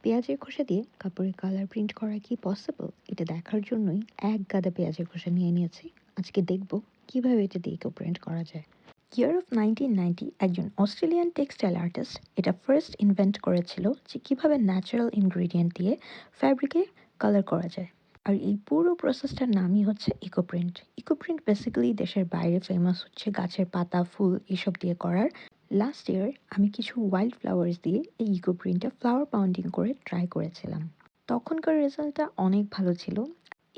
পেঁয়াজের খোসা দিয়ে কাপড়ে কালার প্রিন্ট করা কি পসিবল এটা দেখার জন্যই এক গাদা পেঁয়াজের খোসা নিয়ে নিয়েছি। আজকে দেখব কিভাবে এটা দিয়ে কেউ প্রিন্ট করা যায়। ইয়ার অফ 1990 একজন অস্ট্রেলিয়ান টেক্সটাইল আর্টিস্ট এটা ফার্স্ট ইনভেন্ট করেছিল যে কিভাবে ন্যাচারাল ইনগ্রিডিয়েন্ট দিয়ে ফ্যাব্রিকে কালার করা যায়। আর এই পুরো প্রসেসটার নামই হচ্ছে ইকোপ্রিন্ট। ইকোপ্রিন্ট বেসিক্যালি দেশের বাইরে ফেমাস হচ্ছে গাছের পাতা ফুল এসব দিয়ে করার। লাস্ট ইয়ার আমি কিছু ওয়াইল্ড ফ্লাওয়ার্স দিয়ে এই ইকো প্রিন্টটা ফ্লাওয়ার বাউন্ডিং করে ট্রাই করেছিলাম। তখনকার রেজাল্টটা অনেক ভালো ছিল।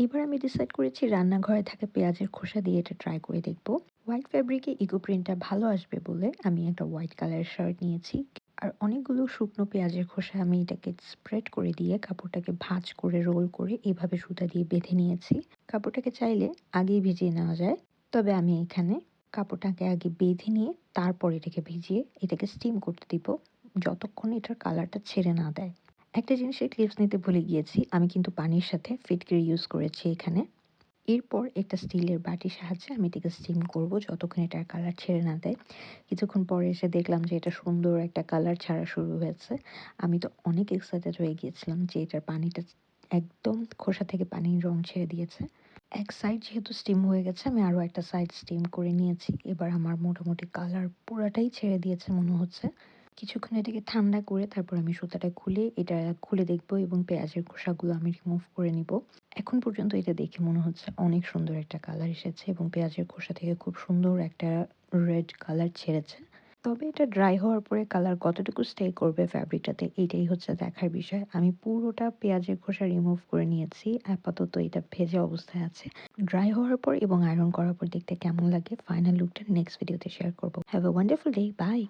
এবার আমি ডিসাইড করেছি রান্নাঘরে থাকা পেঁয়াজের খোসা দিয়ে এটা ট্রাই করে দেখব। হোয়াইট ফ্যাব্রিকে ইকো প্রিন্টটা ভালো আসবে বলে আমি একটা হোয়াইট কালারের শার্ট নিয়েছি। আর অনেকগুলো শুকনো পেঁয়াজের খোসা আমি এটাকে স্প্রেড করে দিয়ে কাপড়টাকে ভাঁজ করে রোল করে এভাবে সুতা দিয়ে বেঁধে নিয়েছি। কাপড়টাকে চাইলে আগেই ভিজিয়ে নেওয়া যায়, তবে আমি এখানে কাপড়টাকে আগে বেঁধে নিয়ে তারপর এটাকে ভিজিয়ে এটাকে স্টিম করতে দিব যতক্ষণ এটার কালারটা ছেড়ে না দেয়। একটা জিনিসের ক্লিপস নিতে ভুলে গিয়েছি, আমি কিন্তু পানির সাথে ফিটকিরি ইউজ করেছি এখানে। এরপর একটা স্টিলের বাটির সাহায্যে আমি এটাকে স্টিম করব যতক্ষণ এটার কালার ছেড়ে না দেয়। কিছুক্ষণ পরে এসে দেখলাম যে এটা সুন্দর একটা কালার ছাড়া শুরু হয়েছে। আমি তো অনেক এক্সাইটেড হয়ে গিয়েছিলাম যে এটার পানিটা একদম খোসা থেকে পানির রং ছেড়ে দিয়েছে। এক সাইড যেহেতু স্টিম হয়ে গেছে আমি আরও একটা সাইড স্টিম করে নিয়েছি। এবার আমার মোটামুটি কালার পুরাটাই ছেড়ে দিয়েছে মনে হচ্ছে। কিছুক্ষণ এটাকে ঠান্ডা করে তারপর আমি সুতাটা খুলে এটা খুলে দেখবো এবং পেঁয়াজের খোসাগুলো আমি রিমুভ করে নিব। এখন পর্যন্ত এটা দেখে মনে হচ্ছে অনেক সুন্দর একটা কালার এসেছে এবং পেঁয়াজের খোসা থেকে খুব সুন্দর একটা রেড কালার ছেড়েছে। তবে এটা ড্রাই হওয়ার পরে কালার কতটুকু স্টে করবে ফ্যাব্রিকটাতে এইটাই হচ্ছে দেখার বিষয়। আমি পুরোটা পেঁয়াজের খোসা রিমুভ করে নিয়েছি, আপাতত এটা ভেজে অবস্থায় আছে। ড্রাই হওয়ার পর এবং আয়রন করার পর দেখতে কেমন লাগে ফাইনাল লুকটা নেক্সট ভিডিওতে শেয়ার করবো। Have a wonderful day, by.